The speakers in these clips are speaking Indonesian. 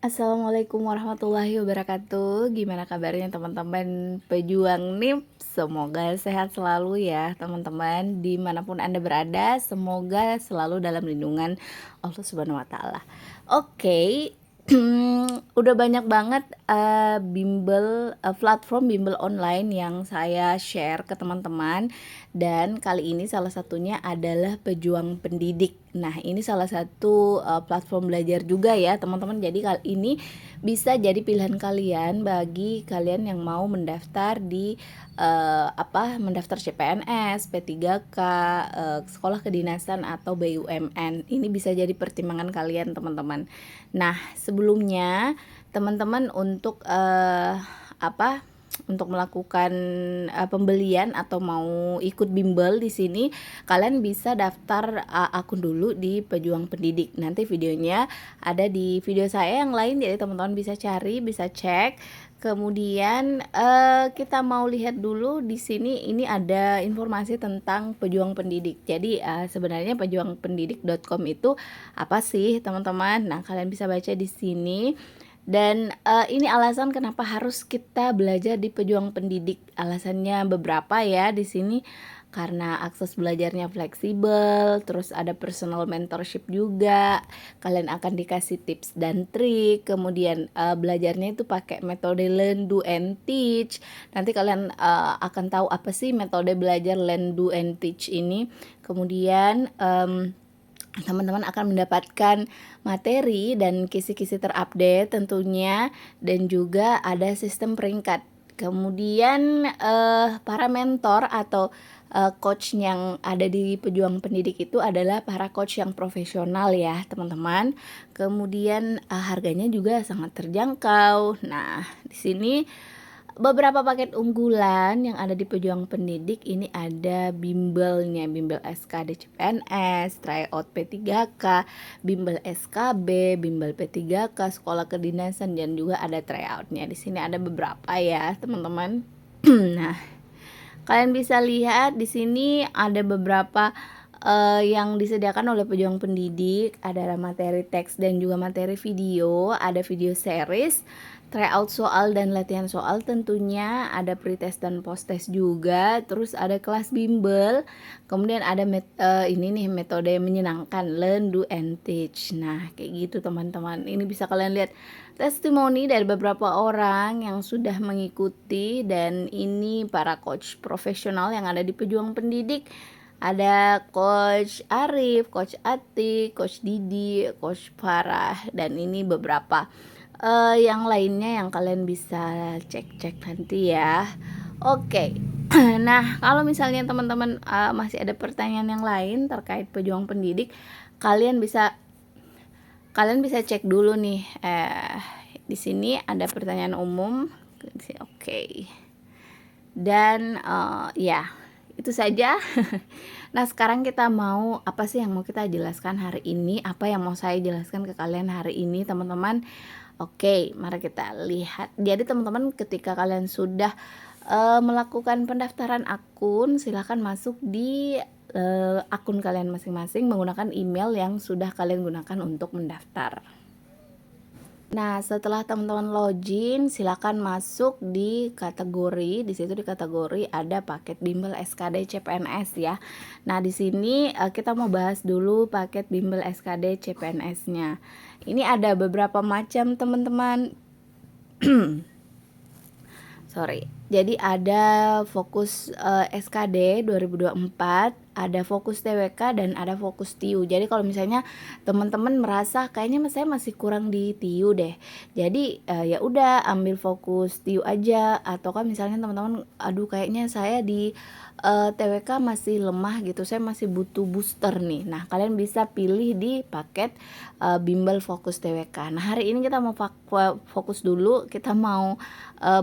Assalamualaikum warahmatullahi wabarakatuh. Gimana kabarnya teman-teman pejuang NIP? Semoga sehat selalu ya teman-teman. Dimanapun Anda berada, semoga selalu dalam lindungan Allah Subhanahu Wa Taala. Oke, udah banyak banget platform bimbel online yang saya share ke teman-teman, dan kali ini salah satunya adalah Pejuang Pendidik. Nah, ini salah satu platform belajar juga ya teman-teman. Jadi kali ini bisa jadi pilihan kalian bagi kalian yang mau mendaftar di mendaftar CPNS, P3K, sekolah kedinasan atau BUMN. Ini bisa jadi pertimbangan kalian teman-teman. Nah, sebelumnya teman-teman untuk untuk melakukan pembelian atau mau ikut bimbel di sini, kalian bisa daftar akun dulu di Pejuang Pendidik. Nanti videonya ada di video saya yang lain, jadi teman-teman bisa cari, bisa cek. Kemudian kita mau lihat dulu di sini, ini ada informasi tentang Pejuang Pendidik. Jadi sebenarnya pejuangpendidik.com itu apa sih teman-teman? Nah, kalian bisa baca di sini. Dan ini alasan kenapa harus kita belajar di Pejuang Pendidik. Alasannya beberapa ya di sini, karena akses belajarnya fleksibel, terus ada personal mentorship juga. Kalian akan dikasih tips dan trik. Kemudian belajarnya itu pakai metode learn, do and teach. Nanti kalian akan tahu apa sih metode belajar learn, do and teach ini. Kemudian teman-teman akan mendapatkan materi dan kisi-kisi terupdate tentunya, dan juga ada sistem peringkat. Kemudian para mentor atau coach yang ada di Pejuang Pendidik itu adalah para coach yang profesional ya teman-teman. Kemudian harganya juga sangat terjangkau. Nah, di sini beberapa paket unggulan yang ada di Pejuang Pendidik ini ada bimbelnya, bimbel SKD CPNS, tryout P3K, bimbel SKB, bimbel P3K, sekolah kedinasan, dan juga ada tryoutnya. Di sini ada beberapa ya, teman-teman. Nah, kalian bisa lihat di sini ada beberapa yang disediakan oleh Pejuang Pendidik. Ada materi teks dan juga materi video, ada video series, tryout soal dan latihan soal tentunya, ada pretest dan posttest juga, terus ada kelas bimbel, kemudian ada ini nih metode menyenangkan, learn, do and teach. Nah, kayak gitu teman-teman. Ini bisa kalian lihat testimoni dari beberapa orang yang sudah mengikuti, dan ini para coach profesional yang ada di Pejuang Pendidik. Ada Coach Arif, Coach Ati, Coach Didi, Coach Farah, dan ini beberapa yang lainnya yang kalian bisa cek-cek nanti ya. Oke. Nah, kalau misalnya teman-teman masih ada pertanyaan yang lain terkait Pejuang Pendidik, kalian bisa cek dulu nih. Di sini ada pertanyaan umum. Oke. Dan ya, itu saja. Nah, sekarang kita mau apa sih yang mau kita jelaskan hari ini? Apa yang mau saya jelaskan ke kalian hari ini, teman-teman? Oke, mari kita lihat. Jadi teman-teman, ketika kalian sudah melakukan pendaftaran akun, silahkan masuk di akun kalian masing-masing menggunakan email yang sudah kalian gunakan untuk mendaftar. Nah, setelah teman-teman login, silakan masuk di kategori. Di situ di kategori ada paket bimbel SKD CPNS ya. Nah, di sini kita mau bahas dulu paket bimbel SKD CPNS-nya. Ini ada beberapa macam, teman-teman. Sorry. Jadi ada fokus SKD 2024, ada fokus TWK, dan ada fokus TIU. Jadi kalau misalnya teman-teman merasa kayaknya saya masih kurang di TIU deh, jadi ya udah ambil fokus TIU aja. Atau kan misalnya teman-teman, aduh kayaknya saya di TWK masih lemah gitu, saya masih butuh booster nih. Nah, kalian bisa pilih di paket bimbel fokus TWK. Nah, hari ini kita mau fokus dulu, kita mau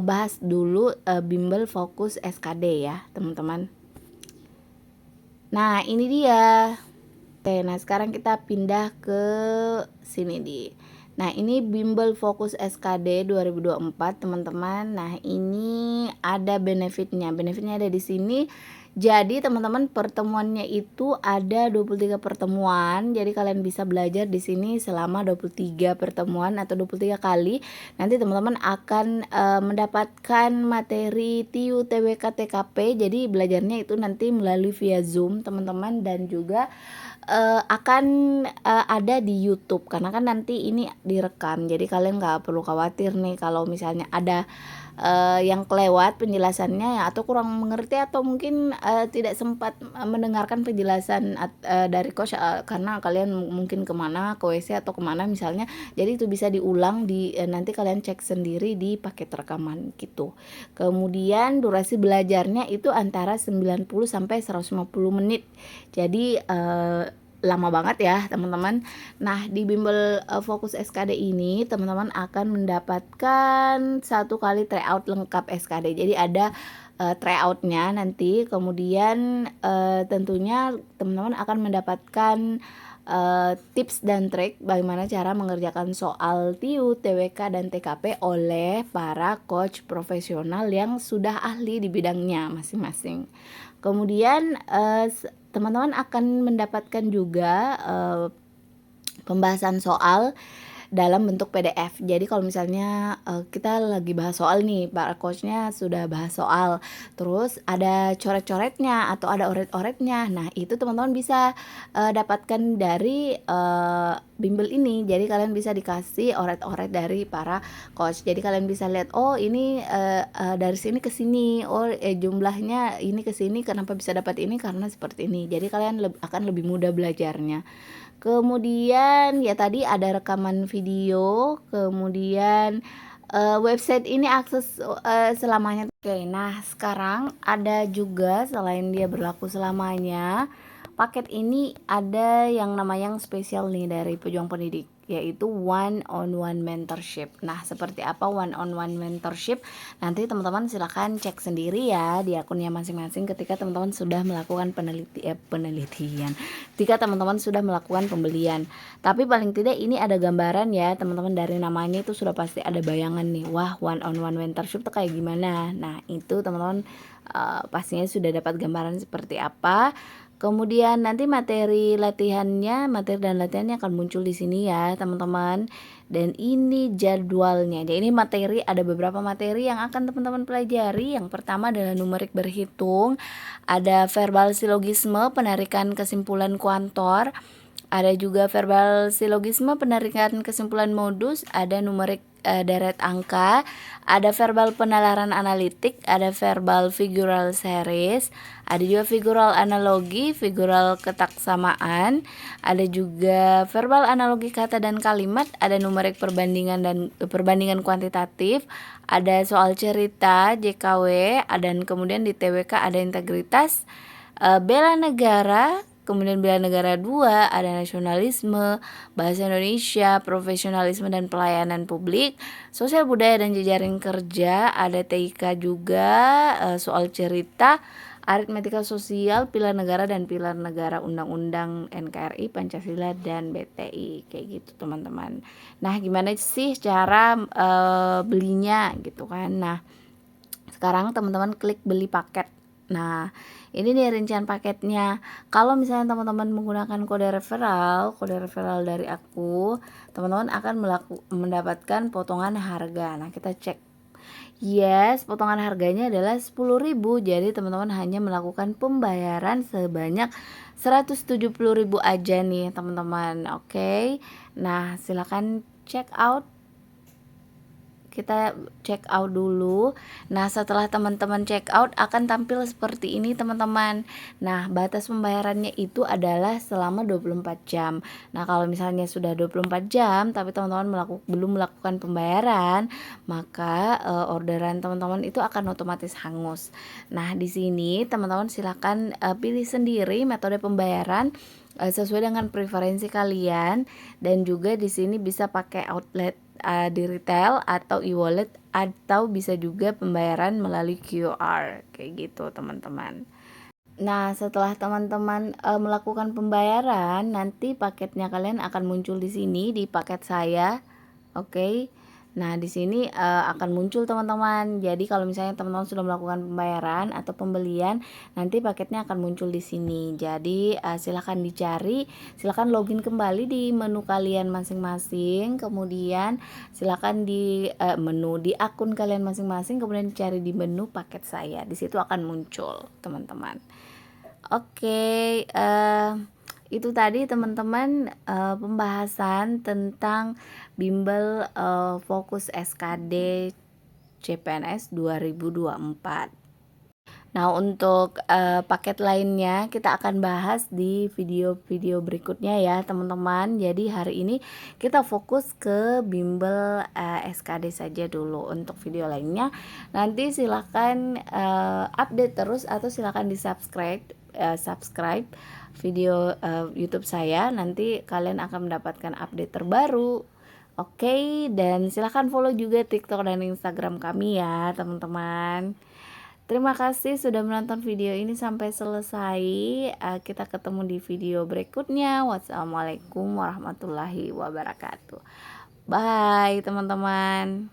bahas dulu bimbel fokus SKD ya teman-teman. Nah, ini dia. Oke, nah sekarang kita pindah ke sini Nah, ini bimbel fokus SKD 2024 teman-teman. Nah, ini ada benefitnya ada di sini. Jadi teman-teman, pertemuannya itu ada 23 pertemuan. Jadi kalian bisa belajar di sini selama 23 pertemuan atau 23 kali. Nanti teman-teman akan mendapatkan materi TIU, TWK, TKP. Jadi belajarnya itu nanti melalui via Zoom teman-teman, dan juga akan ada di YouTube karena kan nanti ini direkam. Jadi kalian nggak perlu khawatir nih kalau misalnya ada yang kelewat penjelasannya ya, atau kurang mengerti, atau mungkin tidak sempat mendengarkan penjelasan dari coach karena kalian mungkin kemana, ke WC atau kemana misalnya. Jadi itu bisa diulang di nanti kalian cek sendiri di paket rekaman gitu. Kemudian durasi belajarnya itu antara 90 sampai 150 menit. Jadi lama banget ya teman-teman. Nah, di bimbel fokus SKD ini teman-teman akan mendapatkan 1 kali tryout lengkap SKD. Jadi ada tryoutnya nanti, kemudian tentunya teman-teman akan mendapatkan tips dan trik bagaimana cara mengerjakan soal TIU, TWK, dan TKP oleh para coach profesional yang sudah ahli di bidangnya masing-masing. Kemudian teman-teman akan mendapatkan juga pembahasan soal dalam bentuk PDF. Jadi kalau misalnya kita lagi bahas soal nih, Pak coachnya sudah bahas soal, terus ada coret-coretnya atau ada oret-oretnya. Nah, itu teman-teman bisa dapatkan dari bimbel ini. Jadi kalian bisa dikasih oret-oret dari para coach. Jadi kalian bisa lihat, oh ini dari sini ke sini, oh jumlahnya ini ke sini, kenapa bisa dapat ini, karena seperti ini. Jadi kalian akan lebih mudah belajarnya. Kemudian ya tadi ada rekaman video, kemudian website ini akses selamanya. Oke, nah sekarang ada juga selain dia berlaku selamanya, paket ini ada yang namanya yang spesial nih dari Pejuang Pendidik, yaitu one-on-one mentorship. Nah, seperti apa one-on-one mentorship? Nanti teman-teman silahkan cek sendiri ya di akunnya masing-masing ketika teman-teman sudah melakukan penelitian. Ketika teman-teman sudah melakukan pembelian. Tapi paling tidak ini ada gambaran ya, teman-teman, dari namanya itu sudah pasti ada bayangan nih. Wah, one-on-one mentorship itu kayak gimana? Nah, itu teman-teman pastinya sudah dapat gambaran seperti apa. Kemudian nanti materi dan latihannya akan muncul di sini ya, teman-teman. Dan ini jadwalnya. Jadi ini materi, ada beberapa materi yang akan teman-teman pelajari. Yang pertama adalah numerik berhitung, ada verbal silogisme, penarikan kesimpulan kuantor, ada juga verbal silogisme, penarikan kesimpulan modus, ada numerik deret angka, ada verbal penalaran analitik, ada verbal figural series, ada juga figural analogi, figural ketaksamaan, ada juga verbal analogi kata dan kalimat, ada numerik perbandingan kuantitatif, ada soal cerita JKW, dan kemudian di TWK ada integritas, bela negara. Kemudian bela negara 2, ada nasionalisme, bahasa Indonesia, profesionalisme dan pelayanan publik, sosial budaya dan jejaring kerja, ada TIK juga, soal cerita, aritmetika sosial, pilar negara dan pilar negara, undang-undang NKRI, Pancasila, dan BTI, kayak gitu teman-teman. Nah, gimana sih cara belinya gitu kan? Nah, sekarang teman-teman klik beli paket. Nah, ini nih rincian paketnya. Kalau misalnya teman-teman menggunakan kode referral dari aku, teman-teman akan mendapatkan potongan harga. Nah, kita cek. Yes, potongan harganya adalah 10.000. Jadi teman-teman hanya melakukan pembayaran sebanyak 170.000 aja nih, teman-teman. Oke. Nah, silakan check out. Kita check out dulu. Nah, setelah teman-teman check out akan tampil seperti ini, teman-teman. Nah, batas pembayarannya itu adalah selama 24 jam. Nah, kalau misalnya sudah 24 jam tapi teman-teman belum melakukan pembayaran, maka orderan teman-teman itu akan otomatis hangus. Nah, di sini teman-teman silakan pilih sendiri metode pembayaran sesuai dengan preferensi kalian, dan juga di sini bisa pakai outlet di retail atau e-wallet, atau bisa juga pembayaran melalui QR kayak gitu, teman-teman. Nah, setelah teman-teman melakukan pembayaran, nanti paketnya kalian akan muncul di sini di paket saya. Oke. Nah, di sini akan muncul teman-teman. Jadi kalau misalnya teman-teman sudah melakukan pembayaran atau pembelian, nanti paketnya akan muncul di sini. Jadi silahkan dicari, silahkan login kembali di menu kalian masing-masing, kemudian silahkan di menu di akun kalian masing-masing, kemudian cari di menu paket saya. Di situ akan muncul, teman-teman. Oke, itu tadi teman-teman pembahasan tentang bimbel fokus SKD CPNS 2024. Nah, untuk paket lainnya kita akan bahas di video-video berikutnya ya, teman-teman. Jadi hari ini kita fokus ke bimbel SKD saja dulu. Untuk video lainnya nanti silakan update terus atau silakan subscribe video YouTube saya. Nanti kalian akan mendapatkan update terbaru. Oke, dan silahkan follow juga TikTok dan Instagram kami ya, teman-teman. Terima kasih sudah menonton video ini sampai selesai. Kita ketemu di video berikutnya. Wassalamualaikum warahmatullahi wabarakatuh. Bye, teman-teman.